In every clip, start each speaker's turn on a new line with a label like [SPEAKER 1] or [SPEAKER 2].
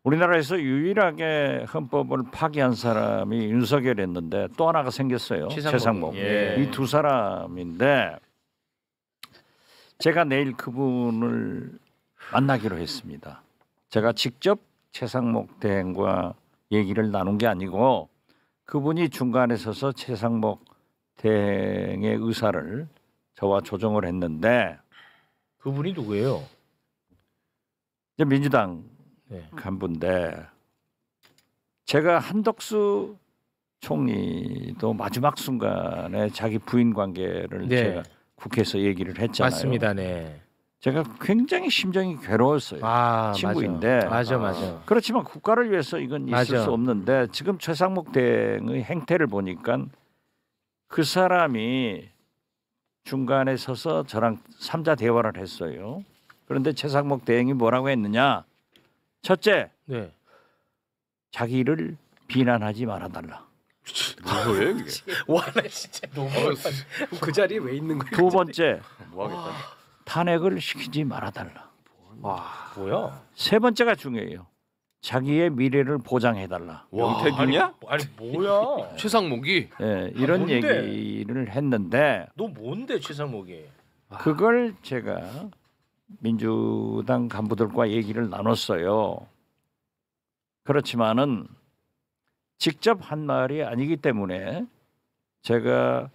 [SPEAKER 1] 우리나라에서 유일하게 헌법을 파기한 사람이 윤석열이었는데 또 하나가 생겼어요. 최상목.
[SPEAKER 2] 예.
[SPEAKER 1] 이 두 사람인데 제가 내일 그분을 만나기로 했습니다. 제가 직접 최상목 대행과 얘기를 나눈 게 아니고 그분이 중간에 서서 최상목 대행의 의사를 저와 조정을 했는데
[SPEAKER 2] 그분이 누구예요?
[SPEAKER 1] 이제 민주당
[SPEAKER 2] 네.
[SPEAKER 1] 간부인데 제가 한덕수 총리도 마지막 순간에 자기 부인 관계를
[SPEAKER 2] 네.
[SPEAKER 1] 제가 국회에서 얘기를 했잖아요.
[SPEAKER 2] 맞습니다. 네.
[SPEAKER 1] 제가 굉장히 심정이 괴로웠어요.
[SPEAKER 2] 아,
[SPEAKER 1] 친구인데.
[SPEAKER 2] 맞아.
[SPEAKER 1] 그렇지만 국가를 위해서 이건 있을
[SPEAKER 2] 맞아.
[SPEAKER 1] 수 없는데 지금 최상목 대행의 행태를 보니까 그 사람이 중간에 서서 저랑 3자 대화를 했어요. 그런데 최상목 대행이 뭐라고 했느냐? 첫째,
[SPEAKER 2] 네.
[SPEAKER 1] 자기를 비난하지 말아달라.
[SPEAKER 3] 뭐예요 이게?
[SPEAKER 2] 와, 나 진짜 너무
[SPEAKER 4] 그 자리에 왜 있는 거야?
[SPEAKER 1] 두 번째,
[SPEAKER 3] 뭐 하겠다.
[SPEAKER 1] 탄핵을 시키지 말아달라.
[SPEAKER 2] 뭐야?
[SPEAKER 1] 세 번째가 중요해요. 자기의 미래를 보장해달라.
[SPEAKER 3] 영태균이야?
[SPEAKER 2] 아니 뭐야?
[SPEAKER 3] 최상목이?
[SPEAKER 1] 예, 이런
[SPEAKER 2] 뭔데?
[SPEAKER 1] 얘기를 했는데
[SPEAKER 2] 너 뭔데 최상목이?
[SPEAKER 1] 그걸 제가 민주당 간부들과 얘기를 나눴어요. 그렇지만은 직접 한 말이 아니기 때문에 제가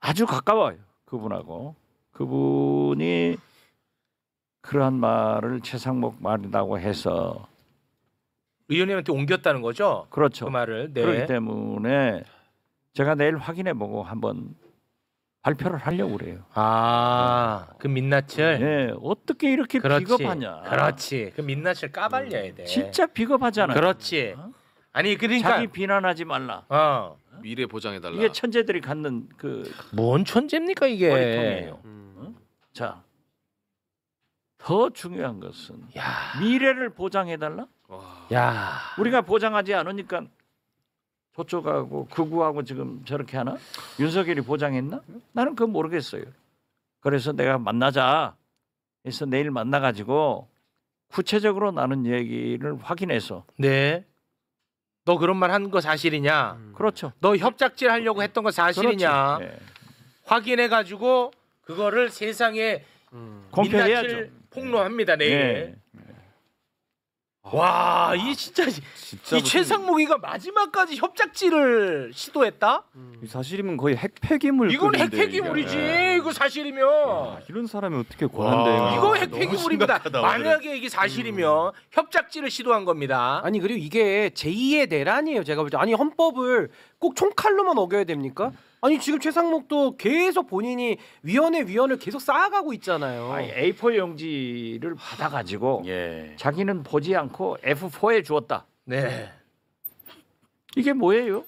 [SPEAKER 1] 아주 가까워요. 그분하고. 그분이 그러한 말을 최상목 말이라고 해서
[SPEAKER 2] 의원님한테 옮겼다는 거죠?
[SPEAKER 1] 그렇죠.
[SPEAKER 2] 그 말을. 네.
[SPEAKER 1] 그렇기 때문에 제가 내일 확인해보고 한번 발표를 하려고 그래요.
[SPEAKER 2] 아, 그 민낯을.
[SPEAKER 1] 네, 어떻게 이렇게
[SPEAKER 2] 그렇지.
[SPEAKER 1] 비겁하냐.
[SPEAKER 2] 그렇지. 그 민낯을 까발려야 돼.
[SPEAKER 1] 진짜 비겁하잖아요.
[SPEAKER 2] 그렇지. 아니 그러니까
[SPEAKER 1] 자기 비난하지 말라.
[SPEAKER 3] 미래 보장해달라.
[SPEAKER 1] 이게 천재들이 갖는 그
[SPEAKER 2] 뭔 천재입니까 이게?
[SPEAKER 1] 머리통이에요. 자, 더 중요한 것은
[SPEAKER 2] 야,
[SPEAKER 1] 미래를 보장해달라.
[SPEAKER 3] 와.
[SPEAKER 2] 야.
[SPEAKER 1] 우리가 보장하지 않으니까 저쪽하고 극우하고 지금 저렇게 하나? 윤석열이 보장했나? 나는 그건 모르겠어요. 그래서 내가 만나자 해서 내일 만나가지고 구체적으로 나눈 얘기를 확인해서
[SPEAKER 2] 네. 너 그런 말 한 거 사실이냐?
[SPEAKER 1] 그렇죠.
[SPEAKER 2] 너 협작질 하려고 했던 거 사실이냐?
[SPEAKER 1] 그렇지. 네.
[SPEAKER 2] 확인해 가지고 그거를 세상에
[SPEAKER 1] 공표해야죠.
[SPEAKER 2] 민낯을 폭로합니다 내일.
[SPEAKER 1] 네.
[SPEAKER 2] 와, 이 진짜 이 최상목이가 마지막까지 협작질을 시도했다?
[SPEAKER 5] 사실이면 거의 핵폐기물.
[SPEAKER 2] 이건 핵폐기물이지. 이거 사실이면.
[SPEAKER 5] 이런 사람이 어떻게 권한대행을?
[SPEAKER 2] 이거 핵폐기물입니다. 만약에 이게 사실이면 협작질을 시도한 겁니다.
[SPEAKER 4] 아니 그리고 이게 제2의 내란이에요. 제가 볼 때. 아니 헌법을 꼭 총칼로만 어겨야 됩니까? 아니 지금 최상목도 계속 본인이 위원을 계속 쌓아가고 있잖아요.
[SPEAKER 1] 아니, A4 용지를 받아가지고
[SPEAKER 3] 예.
[SPEAKER 1] 자기는 보지 않고 F4에 주었다.
[SPEAKER 2] 네.
[SPEAKER 1] 이게 뭐예요?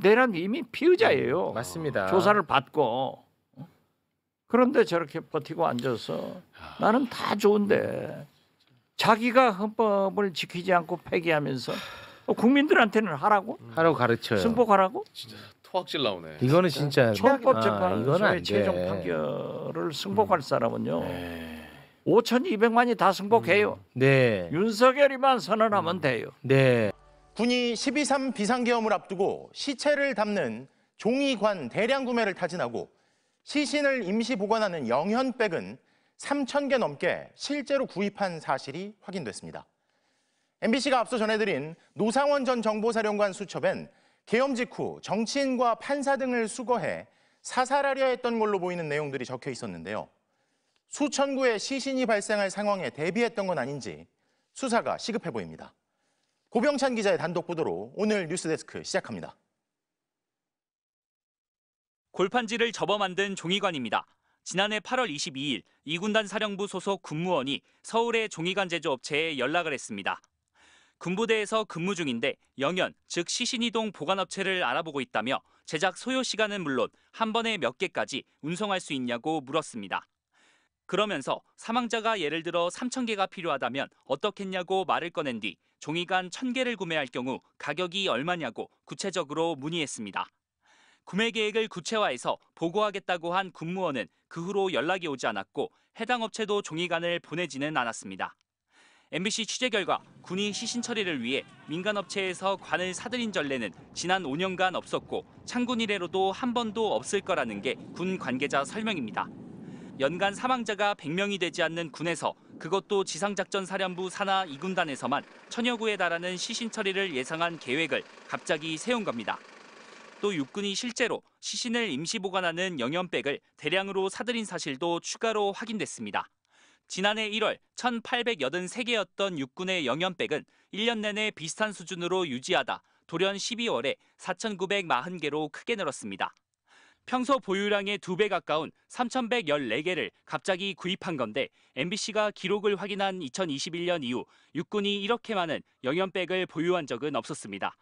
[SPEAKER 1] 내란 이미 피의자예요.
[SPEAKER 2] 맞습니다.
[SPEAKER 1] 조사를 받고 그런데 저렇게 버티고 앉아서 나는 다 좋은데 자기가 헌법을 지키지 않고 폐기하면서 국민들한테는 하라고?
[SPEAKER 2] 하라고 가르쳐요.
[SPEAKER 1] 승복하라고?
[SPEAKER 3] 토악질 나오네.
[SPEAKER 2] 이거는 진짜 이건
[SPEAKER 1] 헌법재판소의
[SPEAKER 2] 안 돼.
[SPEAKER 1] 최종 판결을 승복할 사람은요 5,200만이 다 승복해요.
[SPEAKER 2] 네.
[SPEAKER 1] 윤석열이만 선언하면 돼요.
[SPEAKER 2] 네.
[SPEAKER 6] 군이 12.3 비상계엄을 앞두고 시체를 담는 종이관 대량 구매를 타진하고 시신을 임시 보관하는 영현백은 3,000개 넘게 실제로 구입한 사실이 확인됐습니다. MBC가 앞서 전해드린 노상원 전 정보사령관 수첩엔 계엄 직후 정치인과 판사 등을 수거해 사살하려 했던 걸로 보이는 내용들이 적혀 있었는데요. 수천 구의 시신이 발생할 상황에 대비했던 건 아닌지 수사가 시급해 보입니다. 고병찬 기자의 단독 보도로 오늘 뉴스데스크 시작합니다.
[SPEAKER 7] 골판지를 접어 만든 종이관입니다. 지난해 8월 22일 이군단 사령부 소속 군무원이 서울의 종이관 제조업체에 연락을 했습니다. 군부대에서 근무 중인데 영연, 즉 시신이동 보관업체를 알아보고 있다며 제작 소요 시간은 물론 한 번에 몇 개까지 운송할 수 있냐고 물었습니다. 그러면서 사망자가 예를 들어 3,000개가 필요하다면 어떻겠냐고 말을 꺼낸 뒤 종이관 1,000개를 구매할 경우 가격이 얼마냐고 구체적으로 문의했습니다. 구매 계획을 구체화해서 보고하겠다고 한 군무원은 그 후로 연락이 오지 않았고 해당 업체도 종이관을 보내지는 않았습니다. MBC 취재 결과 군이 시신 처리를 위해 민간업체에서 관을 사들인 전례는 지난 5년간 없었고 창군 이래로도 한 번도 없을 거라는 게 군 관계자 설명입니다. 연간 사망자가 100명이 되지 않는 군에서 그것도 지상작전사령부 산하 2군단에서만 1000여 구에 달하는 시신 처리를 예상한 계획을 갑자기 세운 겁니다. 또 육군이 실제로 시신을 임시 보관하는 영연백을 대량으로 사들인 사실도 추가로 확인됐습니다. 지난해 1월 1883개였던 육군의 영연백은 1년 내내 비슷한 수준으로 유지하다 돌연 12월에 4940개로 크게 늘었습니다. 평소 보유량의 2배 가까운 3114개를 갑자기 구입한 건데 MBC가 기록을 확인한 2021년 이후 육군이 이렇게 많은 영연백을 보유한 적은 없었습니다.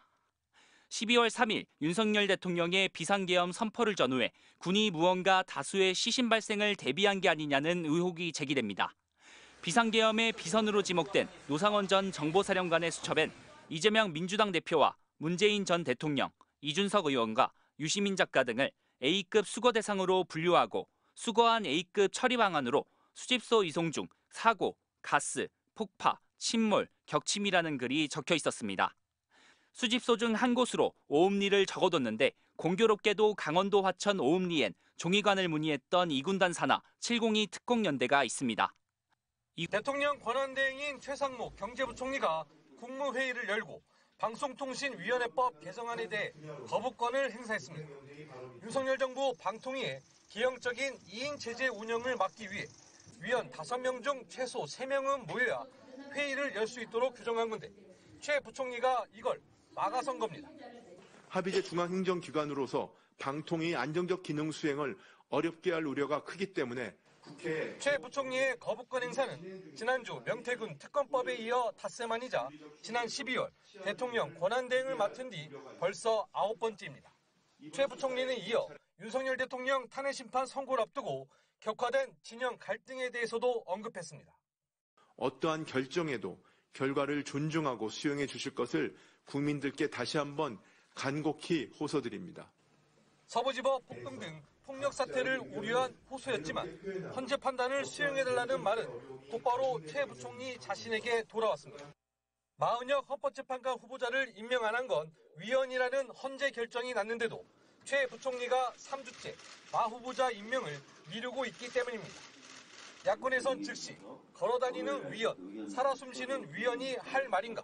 [SPEAKER 7] 12월 3일 윤석열 대통령의 비상계엄 선포를 전후해 군이 무언가 다수의 시신 발생을 대비한 게 아니냐는 의혹이 제기됩니다. 비상계엄의 비선으로 지목된 노상원 전 정보사령관의 수첩엔 이재명 민주당 대표와 문재인 전 대통령, 이준석 의원과 유시민 작가 등을 A급 수거 대상으로 분류하고 수거한 A급 처리 방안으로 수집소 이송 중 사고, 가스, 폭파, 침몰, 격침이라는 글이 적혀 있었습니다. 수집소 중 한 곳으로 오음리를 적어뒀는데 공교롭게도 강원도 화천 오음리엔 종이관을 문의했던 2군단 산하 702 특공연대가 있습니다.
[SPEAKER 8] 대통령 권한대행인 최상목 경제부총리가 국무회의를 열고 방송통신위원회법 개정안에 대해 거부권을 행사했습니다. 윤석열 정부 방통위에 기형적인 이인 체제 운영을 막기 위해 위원 5명 중 최소 3명은 모여야 회의를 열 수 있도록 규정한 건데 최 부총리가 이걸 막아선 겁니다.
[SPEAKER 9] 합의제 중앙행정기관으로서 방통위 안정적 기능 수행을 어렵게 할 우려가 크기 때문에
[SPEAKER 8] 최 부총리의 거부권 행사는 지난주 명태균 특검법에 이어 닷새만이자 지난 12월 대통령 권한대행을 맡은 뒤 벌써 9번째입니다. 최 부총리는 이어 윤석열 대통령 탄핵심판 선고를 앞두고 격화된 진영 갈등에 대해서도 언급했습니다.
[SPEAKER 9] 어떠한 결정에도 결과를 존중하고 수용해 주실 것을 국민들께 다시 한번 간곡히 호소드립니다.
[SPEAKER 8] 서부지법 폭동 등 폭력 사태를 우려한 호소였지만 헌재 판단을 수용해달라는 말은 곧바로 최 부총리 자신에게 돌아왔습니다. 마은혁 헌법재판관 후보자를 임명 안 한 건 위헌이라는 헌재 결정이 났는데도 최 부총리가 3주째 마 후보자 임명을 미루고 있기 때문입니다. 야권에선 즉시 걸어다니는 위헌, 살아 숨쉬는 위헌이 할 말인가?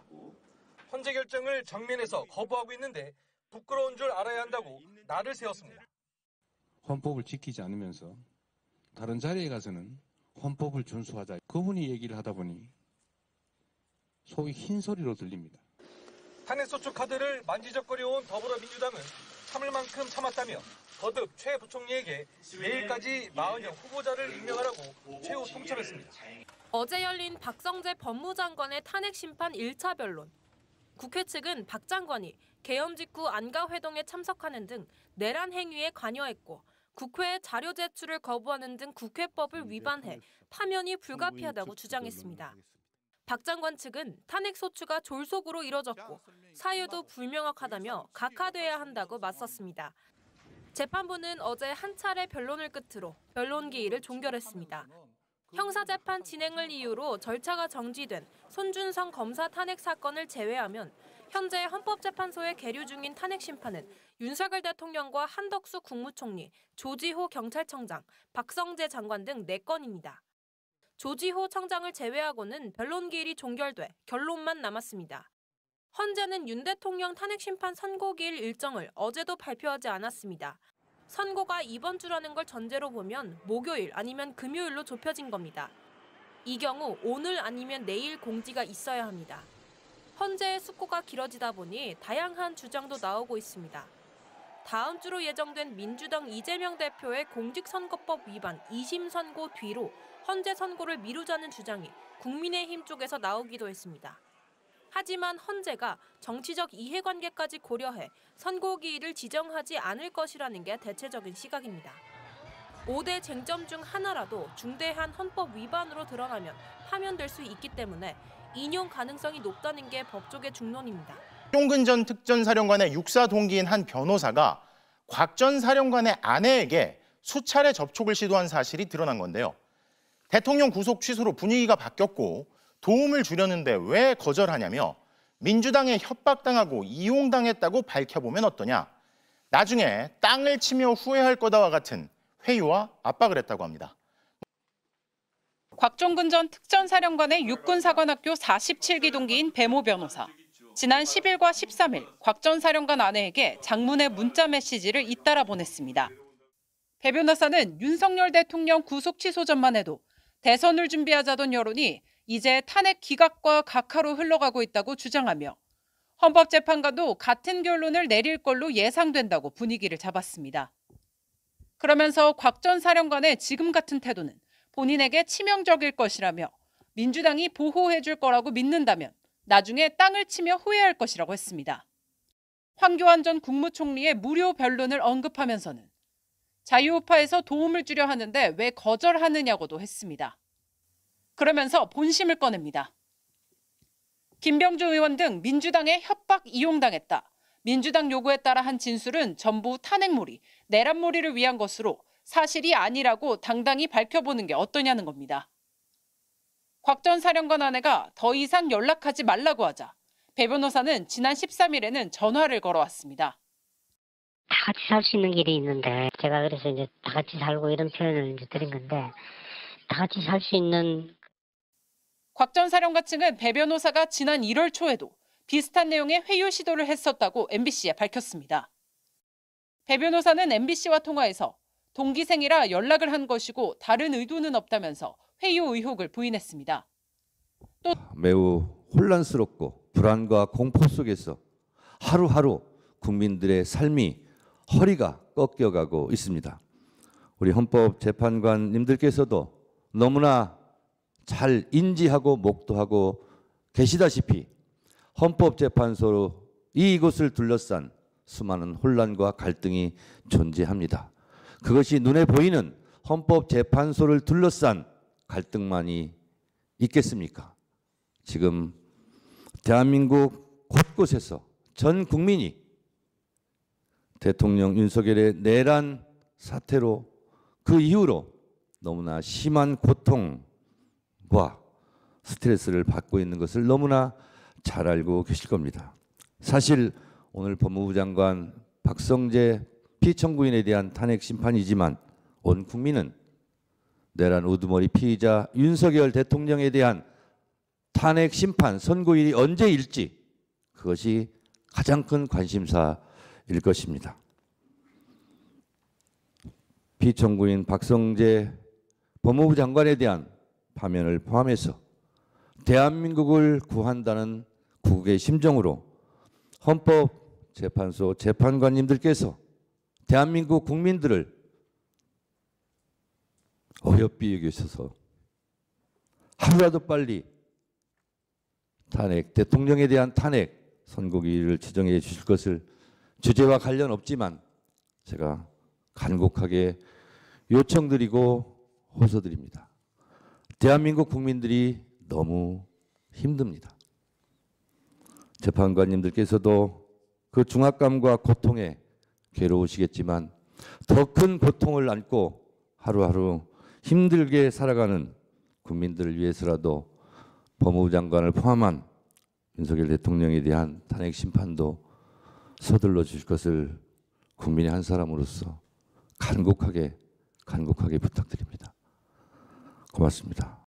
[SPEAKER 8] 헌재 결정을 정면에서 거부하고 있는데 부끄러운 줄 알아야 한다고 날을 세웠습니다.
[SPEAKER 10] 헌법을 지키지 않으면서 다른 자리에 가서는 헌법을 준수하자. 그분이 얘기를 하다 보니 소위 흰소리로 들립니다.
[SPEAKER 8] 탄핵소추 카드를 만지작거려온 더불어민주당은 참을 만큼 참았다며 거듭 최 부총리에게 내일까지 마은혁 후보자를 임명하라고 최후 통첩했습니다.
[SPEAKER 11] 어제 열린 박성재 법무장관의 탄핵심판 1차 변론. 국회 측은 박 장관이 계엄 직후 안가회동에 참석하는 등 내란 행위에 관여했고 국회에 자료 제출을 거부하는 등 국회법을 위반해 파면이 불가피하다고 주장했습니다. 박 장관 측은 탄핵 소추가 졸속으로 이뤄졌고 사유도 불명확하다며 각하돼야 한다고 맞섰습니다. 재판부는 어제 한 차례 변론을 끝으로 변론 기일을 종결했습니다. 형사재판 진행을 이유로 절차가 정지된 손준성 검사 탄핵 사건을 제외하면 현재 헌법재판소에 계류 중인 탄핵 심판은 윤석열 대통령과 한덕수 국무총리, 조지호 경찰청장, 박성재 장관 등 4건입니다. 조지호 청장을 제외하고는 변론 기일이 종결돼 결론만 남았습니다. 헌재는 윤 대통령 탄핵 심판 선고 기일 일정을 어제도 발표하지 않았습니다. 선고가 이번 주라는 걸 전제로 보면 목요일 아니면 금요일로 좁혀진 겁니다. 이 경우 오늘 아니면 내일 공지가 있어야 합니다. 헌재의 숙고가 길어지다 보니 다양한 주장도 나오고 있습니다. 다음 주로 예정된 민주당 이재명 대표의 공직선거법 위반 2심 선고 뒤로 헌재 선고를 미루자는 주장이 국민의힘 쪽에서 나오기도 했습니다. 하지만 헌재가 정치적 이해관계까지 고려해 선고 기일을 지정하지 않을 것이라는 게 대체적인 시각입니다. 5대 쟁점 중 하나라도 중대한 헌법 위반으로 드러나면 파면될 수 있기 때문에 인용 가능성이 높다는 게 법조계 중론입니다.
[SPEAKER 6] 박종근 전 특전사령관의 육사 동기인 한 변호사가 곽 전 사령관의 아내에게 수차례 접촉을 시도한 사실이 드러난 건데요. 대통령 구속 취소로 분위기가 바뀌었고 도움을 주려는데 왜 거절하냐며 민주당에 협박당하고 이용당했다고 밝혀보면 어떠냐. 나중에 땅을 치며 후회할 거다와 같은 회유와 압박을 했다고 합니다.
[SPEAKER 12] 곽종근 전 특전사령관의 육군사관학교 47기 동기인 배모 변호사. 지난 10일과 13일 곽 전 사령관 아내에게 장문의 문자 메시지를 잇따라 보냈습니다. 배 변호사는 윤석열 대통령 구속 취소 전만 해도 대선을 준비하자던 여론이 이제 탄핵 기각과 각하로 흘러가고 있다고 주장하며 헌법재판관도 같은 결론을 내릴 걸로 예상된다고 분위기를 잡았습니다. 그러면서 곽 전 사령관의 지금 같은 태도는 본인에게 치명적일 것이라며 민주당이 보호해 줄 거라고 믿는다면 나중에 땅을 치며 후회할 것이라고 했습니다. 황교안 전 국무총리의 무료 변론을 언급하면서는 자유우파에서 도움을 주려 하는데 왜 거절하느냐고도 했습니다. 그러면서 본심을 꺼냅니다. 김병주 의원 등 민주당에 협박 이용당했다. 민주당 요구에 따라 한 진술은 전부 탄핵몰이, 내란몰이를 위한 것으로 사실이 아니라고 당당히 밝혀보는 게 어떠냐는 겁니다. 곽 전 사령관 아내가 더 이상 연락하지 말라고 하자 배 변호사는 지난 13일에는 전화를 걸어왔습니다.
[SPEAKER 13] 다 같이 살 수 있는 길이 있는데 제가 그래서 이제 다 같이 살고 이런 표현을 이제 드린 건데 다 같이 살 수 있는
[SPEAKER 12] 곽 전 사령관 측은 배 변호사가 지난 1월 초에도 비슷한 내용의 회유 시도를 했었다고 MBC에 밝혔습니다. 배 변호사는 MBC와 통화에서 동기생이라 연락을 한 것이고 다른 의도는 없다면서 회유 의혹을 부인했습니다. 또
[SPEAKER 14] 매우 혼란스럽고 불안과 공포 속에서 하루하루 국민들의 삶이 허리가 꺾여가고 있습니다. 우리 헌법재판관님들께서도 너무나 잘 인지하고 목도하고 계시다시피 헌법재판소로 이곳을 둘러싼 수많은 혼란과 갈등이 존재합니다. 그것이 눈에 보이는 헌법재판소를 둘러싼 갈등만이 있겠습니까? 지금 대한민국 곳곳에서 전 국민이 대통령 윤석열의 내란 사태로 그 이후로 너무나 심한 고통과 스트레스를 받고 있는 것을 너무나 잘 알고 계실 겁니다. 사실 오늘 법무부 장관 박성재 피청구인에 대한 탄핵 심판이지만 온 국민은 내란 우두머리 피의자 윤석열 대통령에 대한 탄핵 심판 선고일이 언제일지 그것이 가장 큰 관심사일 것입니다. 피청구인 박성재 법무부 장관에 대한 파면을 포함해서 대한민국을 구한다는 국의 심정으로 헌법재판소 재판관님들께서 대한민국 국민들을 어여삐 여기셔서 하루라도 빨리 탄핵, 대통령에 대한 탄핵 선고기일을 지정해 주실 것을 주제와 관련 없지만 제가 간곡하게 요청드리고 호소드립니다. 대한민국 국민들이 너무 힘듭니다. 재판관님들께서도 그 중압감과 고통에 괴로우시겠지만 더 큰 고통을 안고 하루하루 힘들게 살아가는 국민들을 위해서라도 법무부 장관을 포함한 윤석열 대통령에 대한 탄핵 심판도 서둘러 주실 것을 국민의 한 사람으로서 간곡하게 부탁드립니다. 고맙습니다.